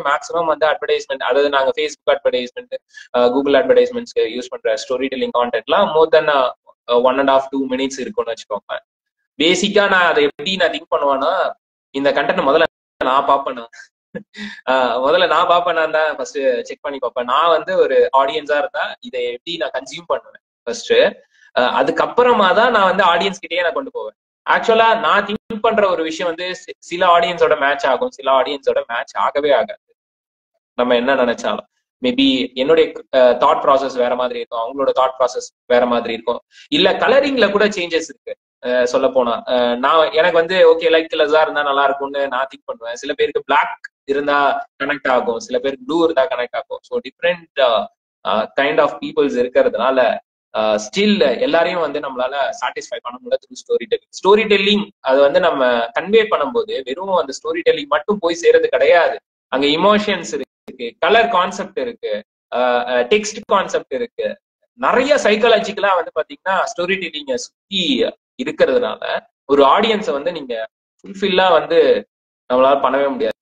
Maximum வந்து advertisement, அதாவது நாங்க ஃபேஸ்புக் அட்வர்டைஸ்மெண்ட், கூகுள் அட்வர்டைஸ்மெண்ட்ஸ்க்கு யூஸ் பண்ற ஸ்டோரி டெல்லிங் கான்டென்ட்லாம் மோர் தென் 1.5 2 minutes இருக்கும்னு வச்சுக்கோங்க. பேசிக்கா நான் அதை எப்படி நான் திங்க் பண்ணுவேன்னா, இந்த கண்டென்ட் முதல்ல நான் பார்ப்பேன். முதல்ல நான் பார்ப்பேன், நான் தான் ஃபர்ஸ்ட் செக் பண்ணி பார்ப்பேன். நான் வந்து ஒரு ஆடியன்ஸா இருந்தா இதை எப்படி நான் கன்சியூம் பண்ணுவேன் ஃபர்ஸ்ட். அதுக்கப்புறமா தான் நான் வந்து ஆடியன்ஸ் கிட்டேயே நான் கொண்டு போவேன். ஆக்சுவலா நான் திங்க் பண்ற ஒரு விஷயம் வந்து சில ஆடியன்ஸோட மேட்ச் ஆகும், சில ஆடியன்ஸோட மேட்ச் ஆகவே ஆகாது. நம்ம என்ன நினைச்சாலும் மேபி என்னுடைய தாட் ப்ராசஸ் வேற மாதிரி இருக்கும், அவங்களோட தாட் ப்ராசஸ் வேற மாதிரி இருக்கும். இல்ல கலரிங்ல கூட சேஞ்சஸ் இருக்கு. சொல்ல போனா எனக்கு வந்து ஓகே லைட் கலர்ஸா இருந்தா நல்லா இருக்கும்னு நான் திங்க் பண்ணுவேன். சில பேருக்கு பிளாக் இருந்தா கனெக்ட் ஆகும், சில பேருக்கு ப்ளூ இருந்தா கனெக்ட் ஆகும். So different kind of peoples இருக்கிறதுனால ஸ்டில் எல்லாரையும் வந்து நம்மளால சாட்டிஸ்ஃபை பண்ண முடியல through story telling. Story telling அது வந்து நம்ம கன்வே பண்ணும்போது வெறும் அந்த ஸ்டோரி டெல்லிங் மட்டும் போய் சேருறது கிடையாது. அங்க இமோஷன்ஸ் இருக்கு, கலர் கான்செப்ட் இருக்கு, டெக்ஸ்ட் கான்செப்ட் இருக்கு, நிறைய சைக்காலஜிக்கலா வந்து பாத்தீங்கன்னா ஸ்டோரி டெல்லிங்க சுத்தி இருக்கிறதுனால ஒரு ஆடியன்ஸை வந்து நீங்க ஃபுல்ஃபில்லா வந்து நம்மளால பண்ணவே முடியாது.